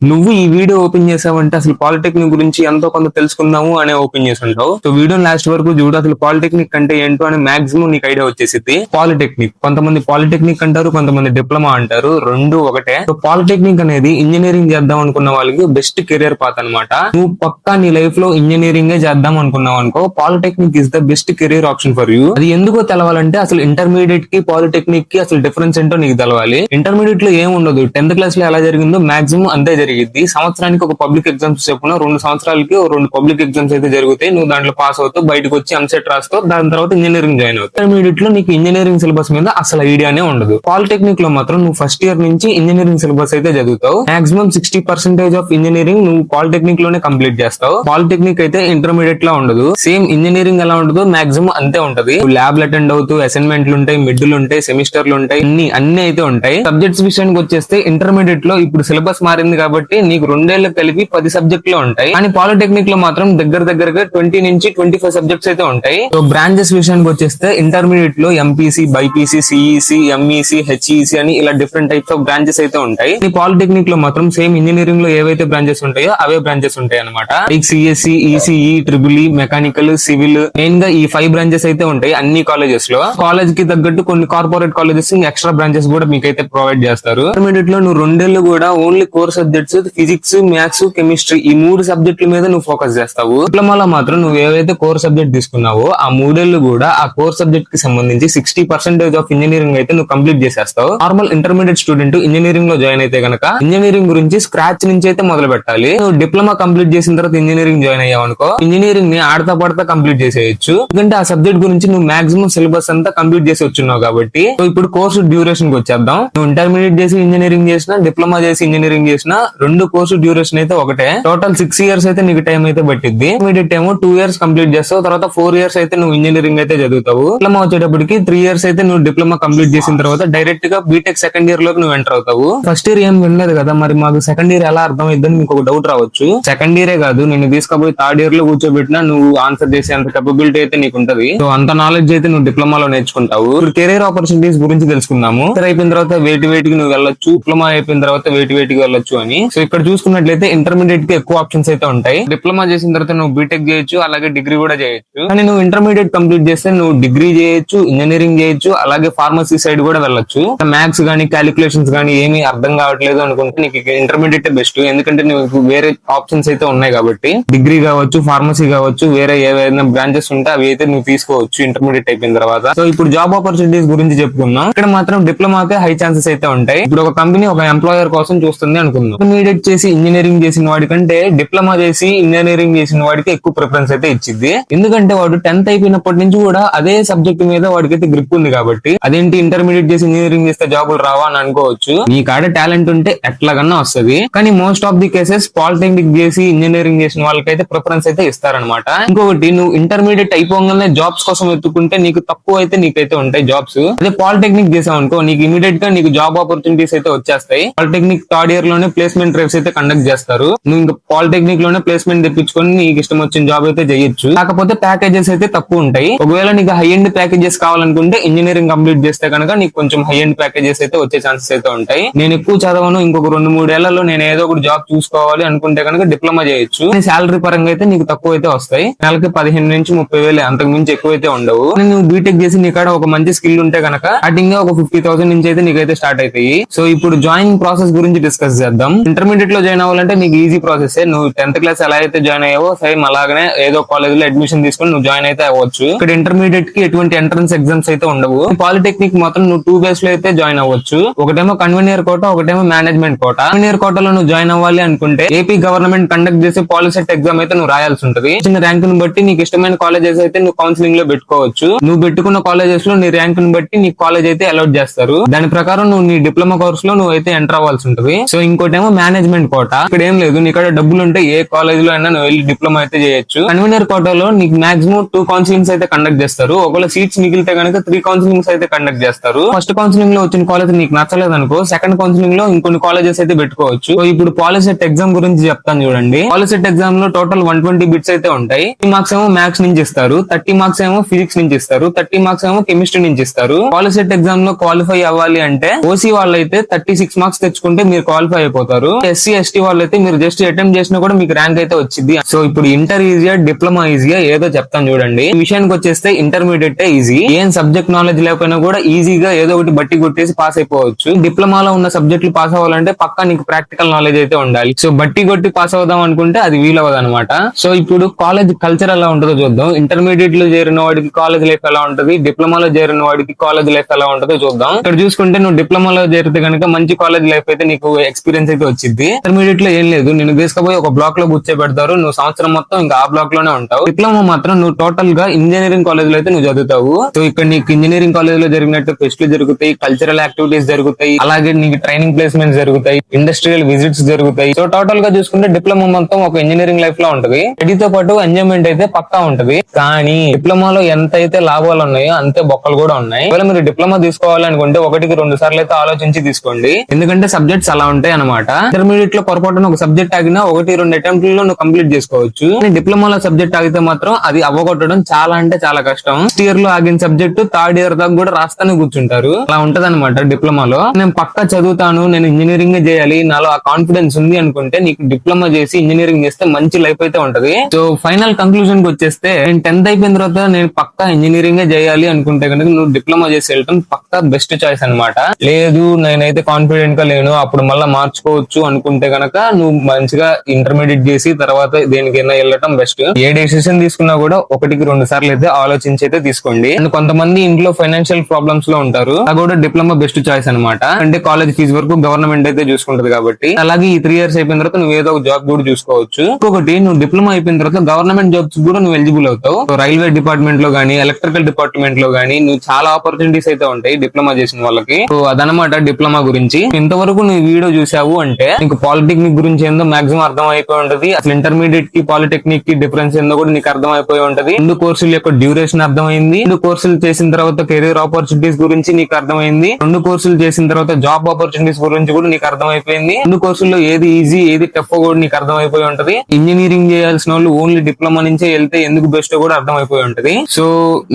నువ్వు ఈ video open చేసావంటే అసలు పాలిటెక్నిక్ గురించి ఎంతో కొంత తెలుసుకుందాము అనే ఓపెన్ చేసి ఉంటావు. సో వీడియో లాస్ట్ వరకు చూడు. అసలు పాలిటెక్నిక్ అంటే ఏంటో అని మాక్సిమం నీకు ఐడియా వచ్చేసింది. పాలిటెక్నిక్ కొంతమంది పాలిటెక్నిక్ అంటారు, కొంతమంది డిప్లొమా అంటారు, రెండు ఒకటే. సో పాలిటెక్నిక్ అనేది ఇంజనీరింగ్ చేద్దాం అనుకున్న వాళ్ళకి బెస్ట్ కెరియర్ పాత్ అనమాట. నువ్వు పక్కా నీ లైఫ్ లో ఇంజనీరింగ్ చేద్దాం అనుకున్నావు అనుకో, polytechnic is the best career option for you. అది ఎందుకో తెలవాలంటే అసలు ఇంటర్మీడియట్ కి పాలిటెక్నిక్ కి అసలు డిఫరెన్స్ ఏంటో నీకు తెలవాలి. ఇంటర్మీడియట్ లో ఏం ఉండదు, 10th క్లాస్ లో ఎలా జరిగిందో మాక్సిమం అంతే జరిగింది. సంవత్సరానికి ఒక పబ్లిక్ ఎగ్జామ్స్ చెప్పున 2 సంవత్సరాలకి 2 పబ్లిక్ ఎగ్జామ్స్ అయితే జరుగుతాయి. నువ్వు దాంట్లో పాస్ అవుతావు, బయటకు వచ్చి ఎంసెట్ రాస్తావు, దాని తర్వాత ఇంజనీరింగ్ జాయిన్ అవుతావు. ఇంటర్మీడియట్ లో నీకు ఇంజనీరింగ్ సిలబస్ మీద అసలు ఐడియానే ఉండదు. పాలిటెక్నిక్ లో మాత్రం నువ్వు ఫస్ట్ ఇయర్ నుంచి ఇంజనీరింగ్ సిలబస్ అయితే చదువుతావు. మాక్సిమం 60% ఆఫ్ ఇంజనీరింగ్ నువ్వు పాలిటెక్నిక్ లోనే కంప్లీట్ చేస్తావు. పాలిటెక్నిక్ అయితే ఇంటర్మీడియట్ లో ఉండదు. సేమ్ ఇంజనీరింగ్ ఎలా ఉండదు మాక్సిమం అంతే ఉంటది. ల్యాబ్ అటెండ్ అవుతూ అసైన్మెంట్లు ఉంటాయి, మిడ్లు ఉంటాయి, సెమిస్టర్లు ఉంటాయి, అన్ని అయితే ఉంటాయి. సబ్జెక్ట్స్ విషయానికి వచ్చేస్తే ఇంటర్మీడియట్ లో ఇప్పుడు సిలబస్ మారింది కాబట్టి నీకు 2 ఏళ్లు కలిపి 10 సబ్జెక్టులు ఉంటాయి. కానీ పాలిటెక్నిక్ లో మాత్రం దగ్గరగా 20 నుంచి 25 సబ్జెక్ట్స్ అయితే ఉంటాయి. సో బ్రాంచెస్ విషయానికి వచ్చేస్తే ఇంటర్మీడియట్ లో MPC, BiPC, CEC, MEC, HEC అని ఇలా డిఫరెంట్ టైప్స్ ఆఫ్ బ్రాంచెస్ అయితే ఉంటాయి. ఈ పాలిటెక్నిక్ లో మాత్రం సేమ్ ఇంజనీరింగ్ లో ఏవైతే బ్రాంచెస్ ఉంటాయో అవే బ్రాంచెస్ ఉంటాయి అనమాట. Like CSC, ECE, triple, mechanical, civil, main గా ఈ 5 బ్రాంచెస్ అయితే ఉంటాయి అన్ని కాలేజెస్ లో. కాలేజ్ కి తగ్గట్టు కొన్ని కార్పొరేట్ కాలేజెస్ ఎక్స్ట్రా బ్రాంచెస్ కూడా మీకైతే ప్రొవైడ్ చేస్తారు. ఇంటర్మీడియట్ లో నువ్వు 2 ఏళ్లు కూడా only core subjects physics, maths, chemistry ఈ 3 సబ్జెక్టుల మీద నువ్వు ఫోకస్ చేస్తావు. డిప్లొమాలో మాత్రం నువ్వు ఏవైతే కోర్ సబ్జెక్ట్ తీసుకున్నావో ఆ 3 ఏళ్లు కూడా ఆ కోర్ సబ్జెక్ట్ కి సంబంధించి 60% ఆఫ్ ఇంజనీరింగ్ అయితే నువ్వు కంప్లీట్ చేసేస్తావు. నార్మల్ ఇంటర్మీడియట్ స్టూడెంట్ ఇంజనీరింగ్ లో జాయిన్ అయితే గనక ఇంజనీరింగ్ గురించి స్క్రాచ్ నుంచి అయితే మొదలు పెట్టాలి. నువ్వు డిప్లొమా కంప్లీట్ చేసిన తర్వాత ఇంజనీరింగ్ జాయిన్ అయ్యావు అనుకో, ఇంజనీరింగ్ ని ఆడతా పడతా కంప్లీట్ చేసేయచ్చు. ఎందుకంటే ఆ సబ్జెక్ట్ గురించి నువ్వు మాక్సిమం సిలబస్ అంతా కంప్లీట్ చేసి వచ్చున్నావు కాబట్టి. సో ఇప్పుడు కోర్సు డ్యూరేషన్ కి వచ్చేద్దాం. నువ్వు ఇంటర్మీడియట్ చేసి ఇంజనీరింగ్ చేసినా, డిప్లొమా చేసి ఇంజనీరింగ్ చేసినా 2 కోర్సు డ్యూరేషన్ అయితే ఒకటే. టోటల్ 6 ఇయర్స్ అయితే నీకు టైం అయితే పట్టింది. ఇంటర్మీడియట్ ఏమో 2 ఇయర్స్ కంప్లీట్ చేస్తావు, తర్వాత 4 ఇయర్స్ అయితే నువ్వు ఇంజనీరింగ్ అయితే చదువుతావు. డిప్లొమా వచ్చేటప్పటికి 3 ఇయర్స్ అయితే నువ్వు డిప్లొమా కంప్లీట్ చేసిన తర్వాత డైరెక్ట్ గా బీటెక్ సెకండ్ ఇయర్ లోకి నువ్వు ఎంటర్ అవుతావు. ఫస్ట్ ఇయర్ ఏం వినలేదు కదా, మరి మాకు సెకండ్ ఇయర్ ఎలా అర్థం అయిద్దని మీకు ఒక డౌట్ రావచ్చు. సెకండ్ ఇయరే కాదు, నేను తీసుకపోయి 3rd ఇయర్ లో కూర్చోబెట్టినా నువ్వు ఆన్సర్ చేసే అంత కేపబిలిటీ అయితే నీకు ఉంటది. సో అంత నాలెడ్జ్ అయితే నువ్వు డిప్లొమాలో నేర్చుకుంటావు. ఇప్పుడు కెరీర్ ఆపర్చునిటీస్ గురించి తెలుసుకుందాము. అయిపోయిన తర్వాత వేటికి నువ్వు వెళ్ళొచ్చు, డిప్లొమా అయిపోయిన తర్వాత వేటికి వెళ్ళొచ్చు అని. సో ఇక్కడ చూసుకున్నట్లయితే ఇంటర్మీడియట్ కి ఎక్కువ ఆప్షన్స్ అయితే ఉంటాయి. డిప్లొమా చేసిన తర్వాత నువ్వు బీటెక్ చేయొచ్చు, అలాగే డిగ్రీ కూడా చేయొచ్చు. కానీ నువ్వు ఇంటర్మీడియట్ కంప్లీట్ చేస్తే నువ్వు డిగ్రీ చేయొచ్చు, ఇంజనీరింగ్ చేయొచ్చు, అలాగే ఫార్మసీ సైడ్ కూడా వెళ్ళొచ్చు. మ్యాథ్స్ గానీ క్యాలిక్యులేషన్స్ గానీ ఏమీ అర్థం కావట్లేదు అనుకుంటే నీకు ఇంటర్మీడియట్ బెస్ట్. ఎందుకంటే నీకు వేరే ఆప్షన్స్ అయితే ఉన్నాయి కాబట్టి. డిగ్రీ కావచ్చు, ఫార్మసీ కావచ్చు, వేరే ఏవైనా బ్రాంచెస్ ఉంటే అవి అయితే నువ్వు తీసుకోవచ్చు ఇంటర్మీడియట్ అయిపోయిన తర్వాత. సో ఇప్పుడు జాబ్ ఆపర్చునిటీస్ గురించి చెప్పుకుందాం. ఇక్కడ మాత్రం డిప్లొమాకే హై ఛాన్సెస్ అయితే ఉంటాయి. ఇప్పుడు ఒక కంపెనీ ఒక ఎంప్లాయర్ కోసం చూస్తుంది అనుకుందాం. ఇంటర్మీడియట్ చేసి ఇంజనీరింగ్ చేసిన వాడి కంటే డిప్లొమా చేసి ఇంజనీరింగ్ చేసిన వాడికి ఎక్కువ ప్రిఫరెన్స్ అయితే ఇచ్చింది. ఎందుకంటే వాడు 10th అయిపోయినప్పటి నుంచి కూడా అదే సబ్జెక్ట్ మీద వాడికైతే గ్రిప్ ఉంది కాబట్టి. అదేంటి ఇంటర్మీడియట్ చేసి ఇంజనీరింగ్ చేస్తే జాబులు రావా అని అనుకోవచ్చు. నీ కాడ టాలెంట్ ఉంటే ఎట్లాగన్నా వస్తుంది. కానీ most of the cases polytechnic చేసి ఇంజనీరింగ్ చేసిన వాళ్ళకైతే ప్రిఫరెన్స్ అయితే ఇస్తారనమాట. ఇంకొకటి, నువ్వు ఇంటర్మీడియట్ అయిపోగానే జాబ్స్ కోసం ఎత్తుకుంటే నీకు తక్కువ అయితే నీకైతే ఉంటాయి జాబ్స్. అదే పాలిటెక్నిక్ చేసావు అనుకో, నీకు ఇమీడియట్ గా నీకు జాబ్ ఆపర్చునిటీస్ అయితే వచ్చేస్తాయి. పాలిటెక్నిక్ 3rd ఇయర్ లోనే ప్లేస్మెంట్ డ్రైవ్స్ అయితే కండక్ట్ చేస్తారు. నువ్వు ఇంకా పాలిటెక్నిక్ లోనే ప్లేస్మెంట్ తెప్పించుకొని నీకు ఇష్టం వచ్చిన జాబ్ అయితే చేయొచ్చు. కాకపోతే ప్యాకేజెస్ అయితే తక్కువ ఉంటాయి. ఒకవేళ నీకు హై ఎండ్ ప్యాకేజెస్ కావాలనుకుంటే ఇంజనీరింగ్ కంప్లీట్ చేస్తే కనుక నీకు కొంచెం హై ఎండ్ ప్యాకేజెస్ అయితే వచ్చే ఛాన్సెస్ అయితే ఉంటాయి. నేను ఎక్కువ చదవను, ఇంకొక 2-3 ఏళ్లలో నేను ఏదో ఒకటి జాబ్ చూసుకోవాలి అనుకుంటే కనుక డిప్లొమా చేయొచ్చు. శాలరీ పరంగా అయితే నీకు తక్కువ అయితే వస్తాయి. నెలకి 15 నుంచి 30 వేలు, అంతకు మించి ఎక్కువ అయితే ఉండవు. నువ్వు బీటెక్ చేసి నీ కాడ ఒక మంచి స్కిల్ ఉంటే కనుక స్టార్టింగ్ ఒక 50,000 నుంచి అయితే నీకైతే స్టార్ట్ అవుతాయి. సో ఇప్పుడు జాయినింగ్ ప్రాసెస్ గురించి డిస్కస్ చేద్దాం. ఇంటర్మీడియట్ లో జాయిన్ అవ్వాలంటే నీకు ఈజీ ప్రాసెస్. నువ్వు 10th క్లాస్ ఎలా అయితే జాయిన్ అయ్యావో సేమ్ అలాగనే ఏదో కాలేజ్ లో అడ్మిషన్ తీసుకుని నువ్వు జాయిన్ అయితే అవ్వచ్చు. ఇక్కడ ఇంటర్మీడియట్ కి ఎటువంటి ఎంట్రన్స్ ఎగ్జామ్స్ అయితే ఉండవు. పాలిటెక్నిక్ మాత్రం నువ్వు 2 బేస్ లో అయితే జాయిన్ అవ్వచ్చు. ఒకటేమో కన్వీనియర్ కోట, ఒకటేమో మేనేజ్మెంట్ కోట. కన్వీనియర్ కోటలో నువ్వు జాయిన్ అవ్వాలి అనుకుంటే ఏపీ గవర్నమెంట్ కండక్ట్ చేసే పాలిసెట్ ఎగ్జామ్ అయితే నువ్వు రాయాల్సి ఉంటుంది. చిన్న ర్యాంక్ ని బట్టి నీకు ఇష్టమైన కాలేజెస్ అయితే నువ్వు కౌన్సిలింగ్ లో పెట్టుకోవచ్చు. నువ్వు పెట్టుకున్న కాలేజెస్ లో నీ ర్యాంక్ ని బట్టి నీ కాలేజ్ అయితే అలాట్ చేస్తారు. దాని ప్రకారం నువ్వు నీ డిప్లొమా కోర్స్ లో నువ్వు అయితే ఎంటర్ అవ్వాల్సి ఉంటుంది. సో ఇంకోటేమో మేనేజ్మెంట్ కోట. ఇక్కడ ఏం లేదు, నీ ఇక్కడ డబ్బులు ఉంటే ఏ కాలేజ్ లో అయినా నువ్వు వెళ్ళి డిప్లొమా అయితే చేయొచ్చు. కన్వీనర్ కోటాలో నీకు మాక్సిమం 2 కౌన్సిలింగ్స్ అయితే కండక్ట్ చేస్తారు. ఒకవేళ సీట్స్ మిగిలితే కనుక 3 కౌన్సిలింగ్స్ అయితే కండక్ట్ చేస్తారు. ఫస్ట్ కౌన్సిలింగ్ లో వచ్చిన కాలేజ్ నీకు నచ్చలేదు అనుకో, సెకండ్ కౌన్సిలింగ్ లో ఇంకొన్ని కాలేజెస్ అయితే పెట్టుకోవచ్చు. సో ఇప్పుడు పాలిసెట్ ఎగ్జామ్ గురించి చెప్తాను చూడండి. పాలిసెట్ ఎగ్జామ్ లో టోటల్ 120 బిట్స్ అయితే ఉంటాయి. 30 మార్క్స్ ఏమో మ్యాథ్స్ నుంచి ఇస్తారు, 30 మార్క్స్ ఏమో ఫిజిక్స్ నుంచి ఇస్తారు, 30 మార్క్స్ ఏమో కెమిస్ట్రీ నుంచి ఇస్తారు. పాలిసెట్ ఎగ్జామ్ లో క్వాలిఫై అవ్వాలి అంటే ఓసీ వాళ్ళైతే 36 మార్క్స్ తెచ్చుకుంటే మీరు క్వాలిఫై అయిపోతారు. ఎస్సీ ఎస్టీ వాళ్ళు అయితే మీరు జస్ట్ అటెంప్ట్ చేసినా కూడా మీకు ర్యాంక్ అయితే వచ్చింది. సో ఇప్పుడు ఇంటర్ ఈజీయా డిప్లొమా ఈజీయా ఏదో చెప్తాను చూడండి. ఈ విషయానికి వచ్చేస్తే ఇంటర్మీడియట్ ఈజీ. ఏం సబ్జెక్ట్ నాలెడ్జ్ లేకపోయినా కూడా ఈజీగా ఏదో ఒకటి బట్టి కొట్టేసి పాస్ అయిపోవచ్చు. డిప్లొమాలో ఉన్న సబ్జెక్టులు పాస్ అవ్వాలంటే పక్కా నీకు ప్రాక్టికల్ నాలెడ్జ్ అయితే ఉండాలి. సో బట్టి కొట్టి పాస్ అవుదాం అనుకుంటే అది వీలవదు అనమాట. సో ఇప్పుడు కాలేజ్ కల్చర్ ఎలా ఉంటుందో చూద్దాం. ఇంటర్మీడియట్ లో చేరిన వాడికి కాలేజ్ లైఫ్ ఎలా ఉంటది, డిప్లొమాలో చేరిన వాడికి కాలేజ్ లైఫ్ ఎలా ఉంటుందో చూద్దాం. ఇక్కడ చూసుకుంటే నువ్వు డిప్లొమాలో చేరితే కనుక మంచి కాలేజ్ లైఫ్ అయితే నీకు ఎక్స్పీరియన్స్ అయితే వచ్చింది. ఇంటర్మీడియట్ లో ఏం లేదు, నేను తీసుకుపోయి ఒక బ్లాక్ లో కూర్చోబెడతారు, నువ్వు సంవత్సరం మొత్తం ఇంకా ఆ బ్లాక్ లోనే ఉంటావు. డిప్లొమా మాత్రం నువ్వు టోటల్ గా ఇంజనీరింగ్ కాలేజ్ లో అయితే నువ్వు చదువుతావు. సో ఇక్కడ నీకు ఇంజనీరింగ్ కాలేజ్ లో జరిగినట్టు ఫెస్ట్లు జరుగుతాయి, కల్చరల్ యాక్టివిటీస్ జరుగుతాయి, అలాగే నీకు ట్రైనింగ్ ప్లేస్మెంట్స్ జరుగుతాయి, ఇండస్ట్రియల్ విజిట్స్ జరుగుతాయి. సో టోటల్ గా చూసుకుంటే డిప్లొమా మొత్తం ఒక ఇంజనీరింగ్ లైఫ్ లో ఉంటది. స్టడీతో పాటు ఎంజాయ్మెంట్ అయితే పక్కా ఉంటది. కానీ డిప్లొమాలో ఎంత అయితే లాభాలు ఉన్నాయో అంతే బొక్కలు కూడా ఉన్నాయి. ఒకవేళ మీరు డిప్లొమా తీసుకోవాలనుకుంటే 1-2 సార్లు అయితే ఆలోచించి తీసుకోండి, ఎందుకంటే సబ్జెక్ట్స్ అలా ఉంటాయి అనమాట. ఇంటర్మీడియట్ లో పొరపాటున ఒక సబ్జెక్ట్ ఆగినా 1-2 అటెంప్ట్ లో నువ్వు కంప్లీట్ చేసుకోవచ్చు. డిప్లొమాలో సబ్జెక్ట్ ఆగితే మాత్రం అది అవ్వగొట్టడం చాలా అంటే చాలా కష్టం. ఫస్ట్ ఇయర్ లో ఆగిన సబ్జెక్ట్ థర్డ్ ఇయర్ దాకా కూడా రాస్తానే కూర్చుంటారు. అలా ఉంటది అనమాట డిప్లొమాలో. నేను పక్కా చదువుతాను, నేను ఇంజనీరింగ్ చేయాలి, నాలో ఆ కాన్ఫిడెన్స్ ఉంది అనుకుంటే నీకు డిప్లొమా చేసి ఇంజనీరింగ్ చేస్తే మంచి లైఫ్ అయితే ఉంటది. సో ఫైనల్ కంక్లూజన్ కి వచ్చేస్తే నేను 10th అయిపోయిన తర్వాత నేను పక్కా ఇంజనీరింగ్ చేయాలి అనుకుంటే కనుక నువ్వు డిప్లొమా చేసి వెళ్ళటం పక్కా బెస్ట్ చాయిస్ అనమాట. లేదు నేనైతే కాన్ఫిడెంట్ గా లేను అప్పుడు మళ్ళీ మార్చుకోవచ్చు అనుకుంటే కనుక నువ్వు మంచిగా ఇంటర్మీడియట్ చేసి తర్వాత దేనికైనా వెళ్ళటం బెస్ట్. ఏ డెసిషన్ తీసుకున్నా కూడా 1-2 సార్లు అయితే ఆలోచించి అయితే తీసుకోండి. అండ్ కొంతమంది ఇంట్లో ఫైనాన్షియల్ ప్రాబ్లమ్స్ లో ఉంటారు, అది కూడా డిప్లొమా బెస్ట్ చాయిస్ అనమాట. అంటే కాలేజ్ ఫీజు వరకు గవర్నమెంట్ అయితే చూసుకుంటది కాబట్టి. అలాగే ఈ 3 years అయిపోయిన తర్వాత నువ్వు ఏదో ఒక జాబ్ కూడా చూసుకోవచ్చు. ఇంకొకటి నువ్వు డిప్లొమా అయిపోయిన తర్వాత గవర్నమెంట్ జాబ్స్ కూడా నువ్వు ఎలిజిబుల్ అవుతావు. రైల్వే డిపార్ట్మెంట్ లో గానీ, ఎలక్ట్రికల్ డిపార్ట్మెంట్ లో గానీ నువ్వు చాలా ఆపర్చునిటీస్ అయితే ఉంటాయి డిప్లొమా చేసిన వాళ్ళకి. సో అదనమాట డిప్లొమా గురించి. ఇంతవరకు నువ్వు వీడియో చూసావు అంటే నీకు పాలిటెక్నిక్ గురించి ఏందో మాక్సిమం అర్థం అయిపోయి ఉంటది. అసలు ఇంటర్మీడియట్ కి పాలిటెక్నిక్ కి డిఫరెన్స్ ఏందో కూడా నీకు అర్థం అయిపోయి ఉంటది. 2 కోర్సుల యొక్క డ్యూరేషన్ అర్థమైంది. 2 కోర్సులు చేసిన తర్వాత కెరీర్ ఆపర్చునిటీస్ గురించి నీకు అర్థమైంది. 2 కోర్సులు చేసిన తర్వాత జాబ్ ఆపర్చునిటీస్ గురించి కూడా నీకు అర్థమైపోయింది. 2 కోర్సుల్లో ఏది ఈజీ ఏది టఫ్ కూడా నీకు అర్థమైపోయి ఉంటది. ఇంజనీరింగ్ చేయాల్సిన వాళ్ళు ఓన్లీ డిప్లొమా నుంచే వెళ్తే ఎందుకు బెస్ట్ కూడా అర్థమైపోయి ఉంటది. సో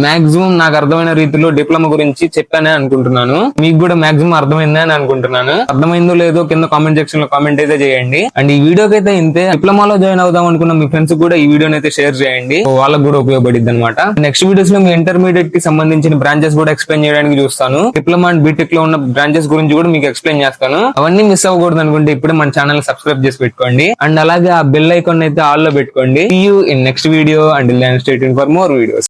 మాక్సిమం నాకు అర్థమైన రీతిలో డిప్లొమా గురించి చెప్పానే అనుకుంటున్నాను. మీకు కూడా మాక్సిమం అర్థమైందా అని అనుకుంటున్నాను. అర్థమైందో లేదో కింద కామెంట్ సెక్షన్ లో కామెంట్ అయితే చేయండి. అండ్ ఈ వీడియోకి అయితే ఇంతే. డిప్లొమాలో జాయిన్ అవుదాం అనుకున్న మీ ఫ్రెండ్స్ కూడా ఈ వీడియోని అయితే షేర్ చేయండి, వాళ్ళకి కూడా ఉపయోగపడింది అనమాట. నెక్స్ట్ వీడియోస్ లో మీ ఇంటర్మీడియట్ కి సంబంధించిన బ్రాంచెస్ కూడా ఎక్స్ప్లెయిన్ చేయడానికి చూస్తాను. డిప్లొమా అండ్ బీటెక్ లో ఉన్న బ్రాంచెస్ గురించి కూడా మీకు ఎక్స్ప్లెయిన్ చేస్తాను. అవన్నీ మిస్ అవ్వకూడదు అనుకుంటే ఇప్పుడే మన ఛానల్ సబ్స్క్రైబ్ చేసి పెట్టుకోండి. అండ్ అలాగే ఆ బెల్ ఐకాన్ అయితే ఆల్ లో పెట్టుకోండి. See you in next video. Until then, stay tuned for more videos.